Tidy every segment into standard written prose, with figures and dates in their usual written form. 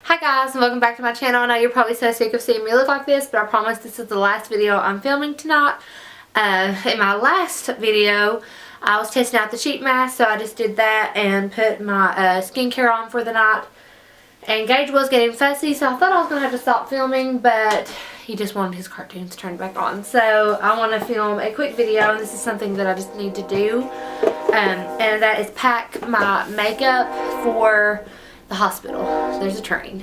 Hi guys, and welcome back to my channel. I know you're probably so sick of seeing me look like this, but I promise this is the last video I'm filming tonight. In my last video, I was testing out the sheet mask, so I just did that and put my skincare on for the night. And Gage was getting fussy, so I thought I was going to have to stop filming, but he just wanted his cartoons turned back on. So I want to film a quick video, and this is something that I just need to do. And that is pack my makeup for the hospital. There's a train.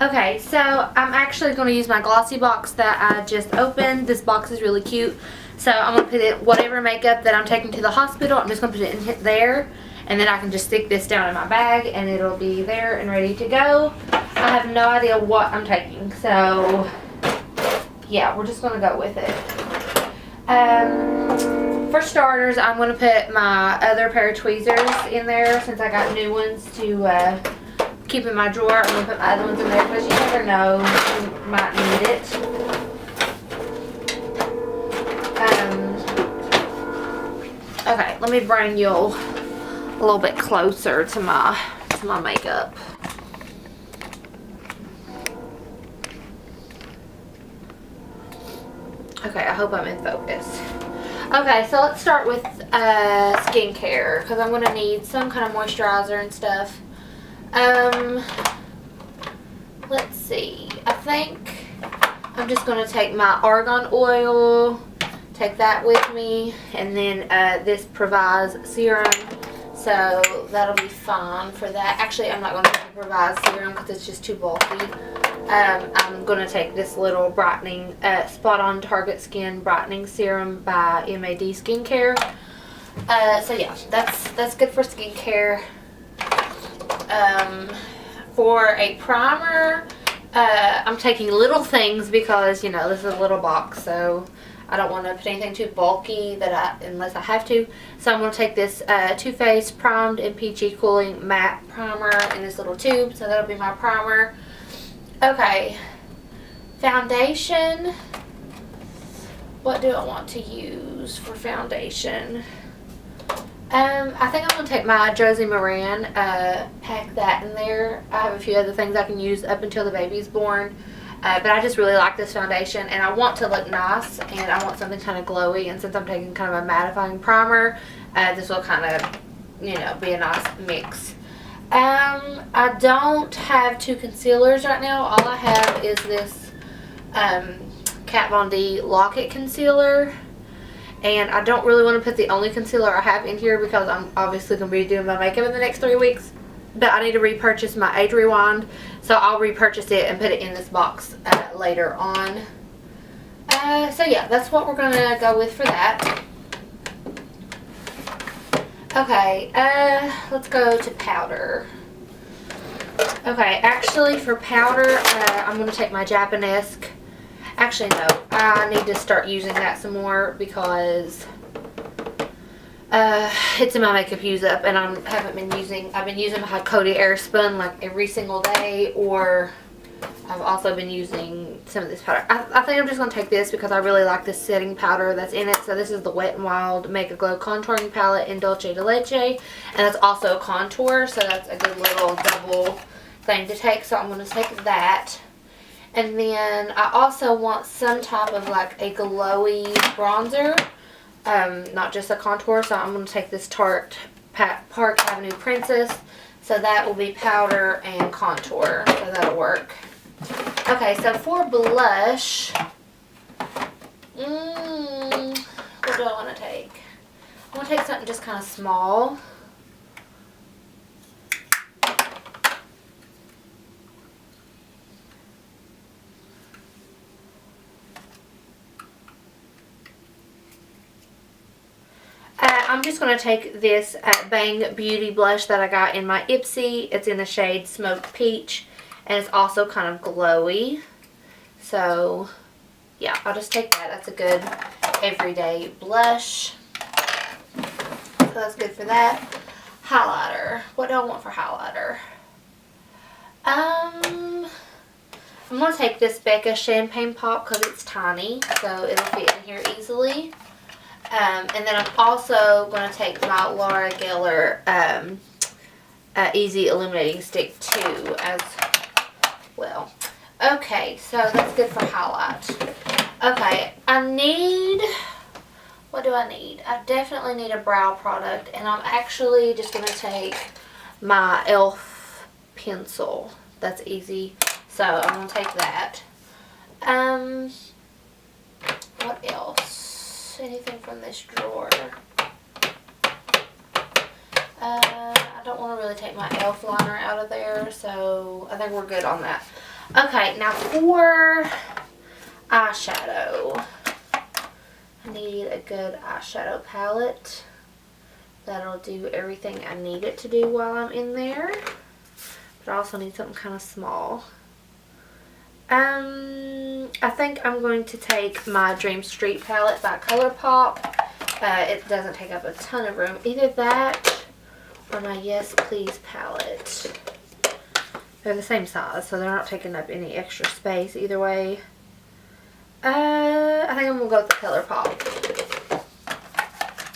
Okay, so I'm actually going to use my glossy box that I just opened. This box is really cute. So I'm going to put in whatever makeup that I'm taking to the hospital. I'm just going to put it in there. And then I can just stick this down in my bag and it'll be there and ready to go. I have no idea what I'm taking. So, yeah, we're just going to go with it. For starters, I'm going to put my other pair of tweezers in there since I got new ones to keep in my drawer. I'm going to put my other ones in there because you never know, you might need it. Okay, let me bring you a little bit closer to my makeup. Okay, I hope I'm in focus. Okay, so let's start with skincare because I'm going to need some kind of moisturizer and stuff. Let's see. I think I'm just going to take my argan oil, take that with me, and then this Provise serum. So that'll be fine for that. Actually, I'm not going to take the Provise serum because it's just too bulky. I'm going to take this little brightening, Spot On Target Skin Brightening Serum by MAD Skincare. So yeah, that's good for skincare. For a primer, I'm taking little things because, you know, this is a little box, so I don't want to put anything too bulky unless I have to. So I'm going to take this Too Faced Primed and Peachy Cooling Matte Primer in this little tube. So that'll be my primer. Okay, foundation. What do I want to use for foundation? I think I'm going to take my Josie Maran, pack that in there. I have a few other things I can use up until the baby's born. But I just really like this foundation, and I want to look nice, and I want something kind of glowy, and since I'm taking kind of a mattifying primer, this will kind of, you know, be a nice mix. I don't have two concealers right now. All I have is this Kat Von D Lock-It Concealer, and I don't really want to put the only concealer I have in here because I'm obviously going to be doing my makeup in the next 3 weeks. But I need to repurchase my Age Rewind, so I'll repurchase it and put it in this box later on. So yeah, that's what we're going to go with for that. Okay, let's go to powder. Okay, actually for powder, I'm going to take my Japanesque. Actually, no, I need to start using that some more because it's in my makeup use up, and I've been using my Coty Airspun like every single day, or I've also been using some of this powder. I think I'm just going to take this because I really like this setting powder that's in it. So this is the Wet n Wild Mega Glow Contouring Palette in Dulce de Leche, and that's also a contour, so that's a good little double thing to take. So I'm going to take that. And then I also want some type of like a glowy bronzer. Not just a contour, so I'm going to take this Tarte Park Avenue Princess. So that will be powder and contour, so that'll work. Okay, so for blush, what do I want to take? I want to take something just kind of small. I'm just going to take this Bang Beauty blush that I got in my Ipsy. It's in the shade Smoked Peach, and it's also kind of glowy. So, yeah, I'll just take that. That's a good everyday blush. So that's good for that. Highlighter. What do I want for highlighter? I'm going to take this Becca Champagne Pop because it's tiny, so it'll fit in here easily. And then I'm also going to take my Laura Geller Easy Illuminating Stick too as well. Okay, so that's good for highlight. Okay, what do I need? I definitely need a brow product, and I'm actually just going to take my e.l.f. pencil. That's easy. So I'm going to take that. What else? Anything from this drawer? I don't want to really take my e.l.f. liner out of there, so I think we're good on that. Okay, now for eyeshadow. I need a good eyeshadow palette. That'll do everything I need it to do while I'm in there. But I also need something kind of small. I think I'm going to take my Dream Street palette by ColourPop. It doesn't take up a ton of room. Either that or my Yes Please palette. They're the same size, so they're not taking up any extra space either way. I think I'm going to go with the ColourPop.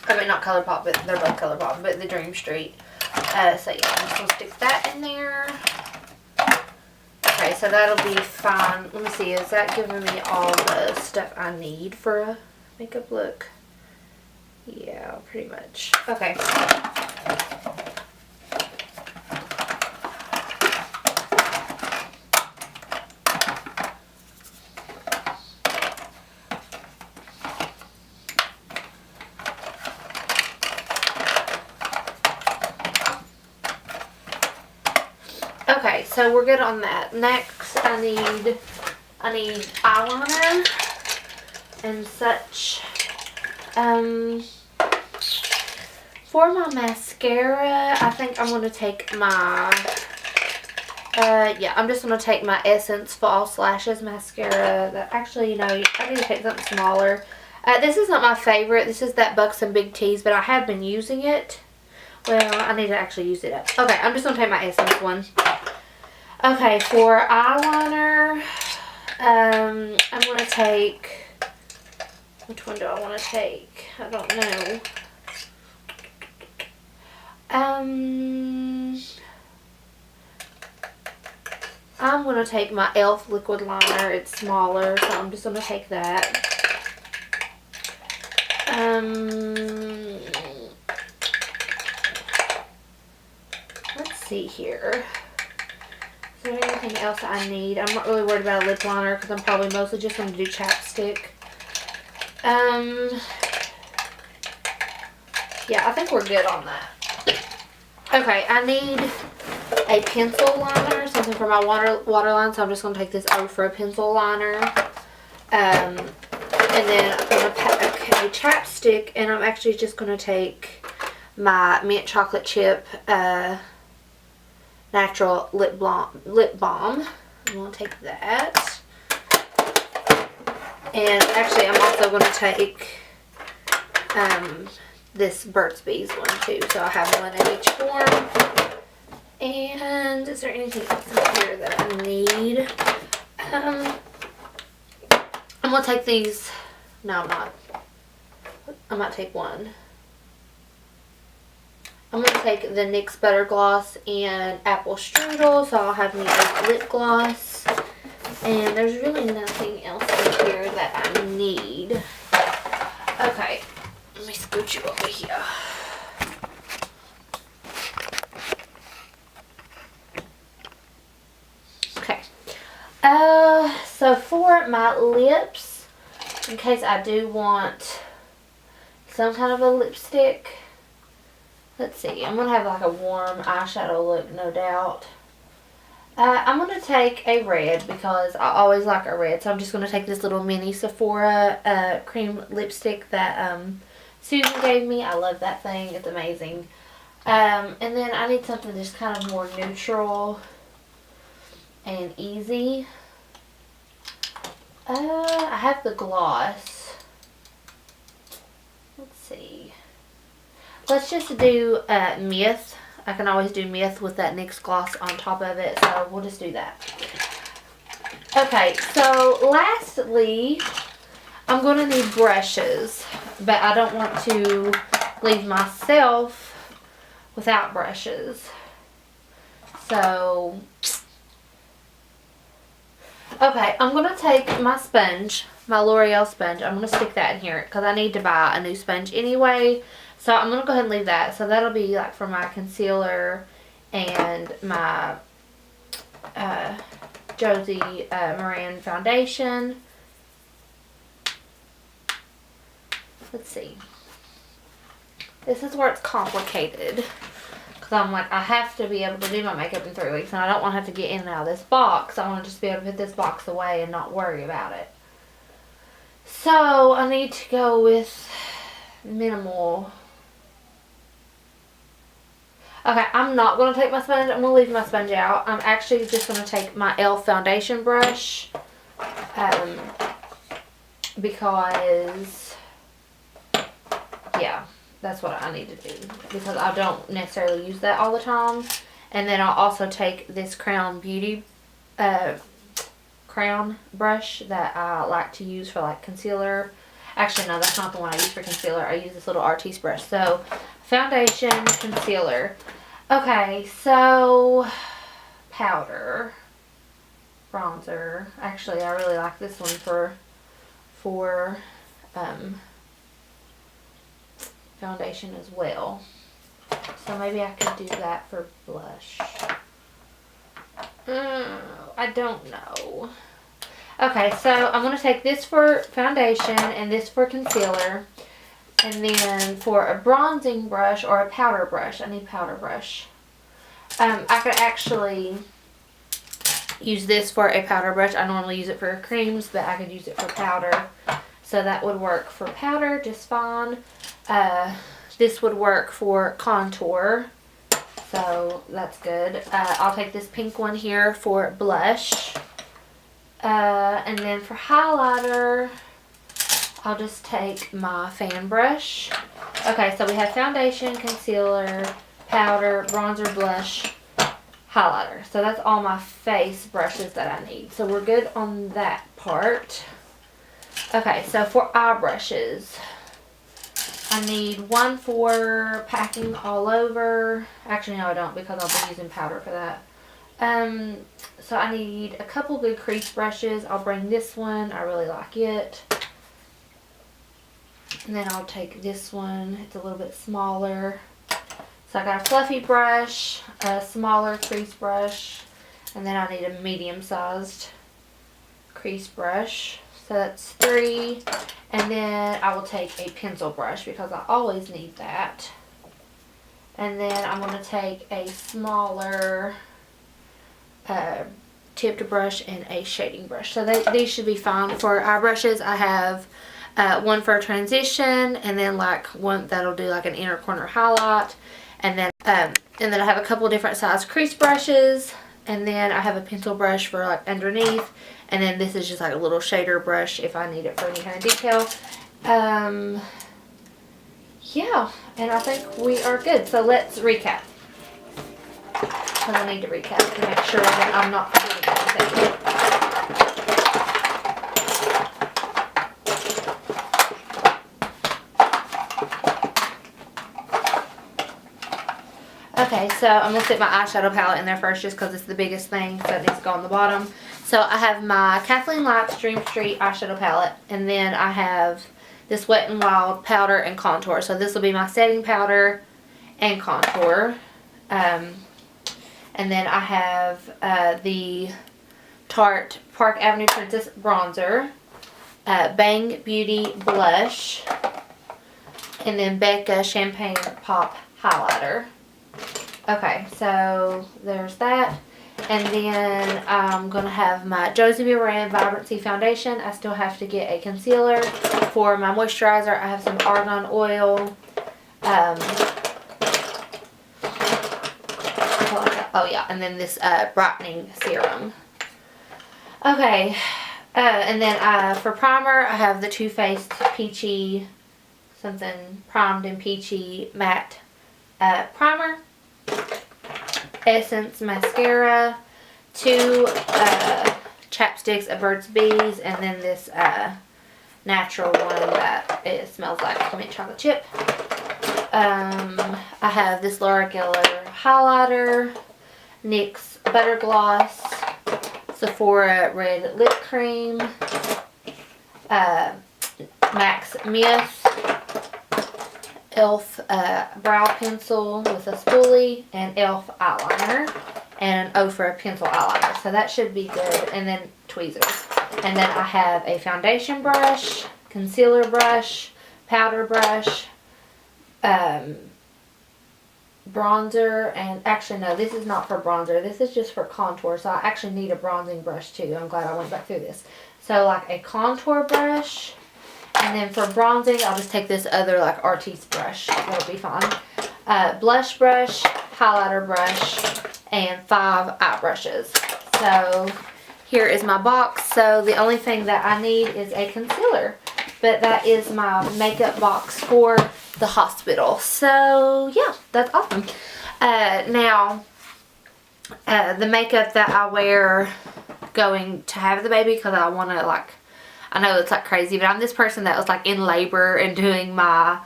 I mean, not ColourPop, but they're both ColourPop, but the Dream Street. So yeah, I'm just going to stick that in there. Okay, so that'll be fine. Let me see, is that giving me all the stuff I need for a makeup look? Yeah, pretty much. Okay. Okay, so we're good on that. Next, I need eyeliner and such. For my mascara, I think I'm going to take my, I'm just going to take my Essence False Lashes mascara. That actually, you know, I need to take something smaller. This isn't my favorite. This is that Buxom Big T's, but I have been using it. Well, I need to actually use it up. Okay, I'm just going to take my Essence one. Okay, for eyeliner, I'm going to take, which one do I want to take? I don't know. I'm going to take my e.l.f. liquid liner. It's smaller, so I'm just going to take that. Let's see here. Is there anything else I need? I'm not really worried about a lip liner because I'm probably mostly just going to do chapstick. Yeah, I think we're good on that. Okay, I need a pencil liner, something for my waterline, so I'm just going to take this Ofra pencil liner. And then I'm going to pack a chapstick, and I'm actually just going to take my mint chocolate chip natural lip balm. I'm going to take that. And actually, I'm also going to take this Burt's Bees one too. So I have one in each form. And is there anything else in here that I need? I'm going to take these. No, I'm not. I might take one. I'm going to take the NYX Butter Gloss and Apple Strudel, so I'll have me a lip gloss. And there's really nothing else in here that I need. Okay, let me scooch you over here. Okay. So for my lips, in case I do want some kind of a lipstick, let's see, I'm going to have like a warm eyeshadow look, no doubt. I'm going to take a red because I always like a red. So I'm just going to take this little mini Sephora cream lipstick that Susan gave me. I love that thing. It's amazing. And then I need something just kind of more neutral and easy. I have the gloss. Let's see. Let's just do Myth. I can always do Myth with that NYX gloss on top of it, so we'll just do that. Okay, so lastly, I'm going to need brushes, but I don't want to leave myself without brushes. So Okay, I'm going to take my sponge, my L'Oreal sponge. I'm going to stick that in here because I need to buy a new sponge anyway. So I'm going to go ahead and leave that. So that'll be like for my concealer and my Josie Maran foundation. Let's see. This is where it's complicated. Because I'm like, I have to be able to do my makeup in 3 weeks. And I don't want to have to get in and out of this box. I want to just be able to put this box away and not worry about it. So I need to go with minimal. Okay, I'm not going to take my sponge. I'm going to leave my sponge out. I'm actually just going to take my e.l.f. foundation brush. Because, yeah, that's what I need to do. Because I don't necessarily use that all the time. And then I'll also take this Crown Beauty crown brush that I like to use for like concealer. Actually, no, that's not the one I use for concealer. I use this little Artiste brush. So, foundation, concealer. Okay, so powder, bronzer. Actually, I really like this one for foundation as well. So maybe I could do that for blush. I don't know. Okay, so I'm going to take this for foundation and this for concealer. And then for a bronzing brush or a powder brush, I need powder brush. I could actually use this for a powder brush. I normally use it for creams, but I could use it for powder. So that would work for powder just fine. This would work for contour. So that's good. I'll take this pink one here for blush. And then for highlighter, I'll just take my fan brush. Okay, so we have foundation, concealer, powder, bronzer, blush, highlighter. So that's all my face brushes that I need. So we're good on that part. Okay, so for eye brushes, I need one for packing all over. Actually, no, I don't because I'll be using powder for that. So I need a couple good crease brushes. I'll bring this one. I really like it. And then I'll take this one. It's a little bit smaller. So I got a fluffy brush, a smaller crease brush, and then I need a medium-sized crease brush. So that's 3. And then I will take a pencil brush because I always need that. And then I'm going to take a smaller tipped brush and a shading brush. So these should be fine for eye brushes. I have one for a transition, and then like one that'll do like an inner corner highlight, and then I have a couple different size crease brushes, and then I have a pencil brush for like underneath, and then this is just like a little shader brush if I need it for any kind of detail. Yeah, and I think we are good. So let's recap. Because I need to recap to make sure that I'm not forgetting anything. Okay, so I'm going to stick my eyeshadow palette in there first just because it's the biggest thing, so it needs to go on the bottom. So I have my Kathleen Lights Dream Street eyeshadow palette, and then I have this Wet n Wild powder and contour. So this will be my setting powder and contour. And then I have the Tarte Park Avenue Princess bronzer, Bang Beauty blush, and then Becca Champagne Pop highlighter. Okay, so there's that. And then I'm going to have my Josie Maran Vibrancy Foundation. I still have to get a concealer. For my moisturizer, I have some argan oil. Oh yeah, and then this brightening serum. Okay, and then for primer, I have the Too Faced Peachy, something primed and peachy matte primer. Essence mascara, 2 chapsticks of Burt's Bees, and then this natural one that it smells like mint chocolate chip. I have this Laura Geller highlighter, NYX Butter Gloss, Sephora red lip cream, MAC's Myth, e.l.f. brow pencil with a spoolie, and e.l.f. eyeliner, and an Ofra pencil eyeliner. So that should be good. And then tweezers. And then I have a foundation brush, concealer brush, powder brush, bronzer, and actually no, this is not for bronzer. This is just for contour. So I actually need a bronzing brush too. I'm glad I went back through this. So like a contour brush. And then for bronzing, I'll just take this other like Artiste brush. That'll be fine. Blush brush, highlighter brush, and 5 eye brushes. So here is my box. So the only thing that I need is a concealer. But that is my makeup box for the hospital. So yeah, that's awesome. Now, the makeup that I wear going to have the baby, because I want to like, I know it's like crazy, but I'm this person that was like in labor and doing my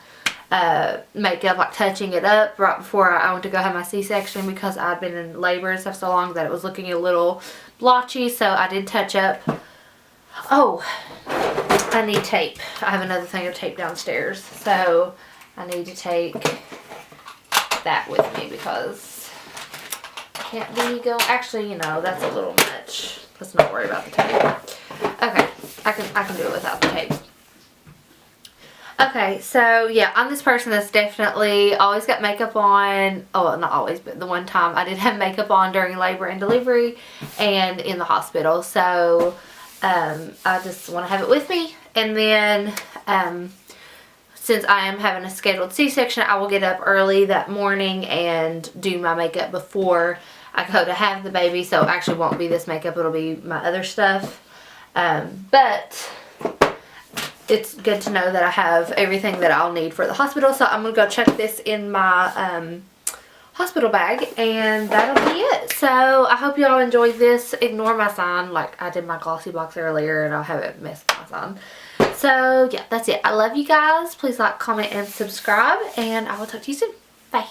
makeup, like touching it up right before I went to go have my C-section, because I'd been in labor and stuff so long that it was looking a little blotchy. So I did touch up. Oh, I need tape. I have another thing of tape downstairs, so I need to take that with me because I can't be going. Actually, you know, that's a little much. Let's not worry about the tape. Okay, I can do it without the tape. Okay, so yeah, I'm this person that's definitely always got makeup on. Oh, not always, but the one time I did have makeup on during labor and delivery and in the hospital. So I just want to have it with me. And then since I am having a scheduled C-section, I will get up early that morning and do my makeup before I go to have the baby. So it actually won't be this makeup, it'll be my other stuff. But it's good to know that I have everything that I'll need for the hospital. So I'm going to go check this in my hospital bag, and that'll be it. So I hope y'all enjoyed this. Ignore my sign, like I did my glossy box earlier and I haven't messed with my sign. So yeah, that's it. I love you guys. Please like, comment, and subscribe, and I will talk to you soon. Bye.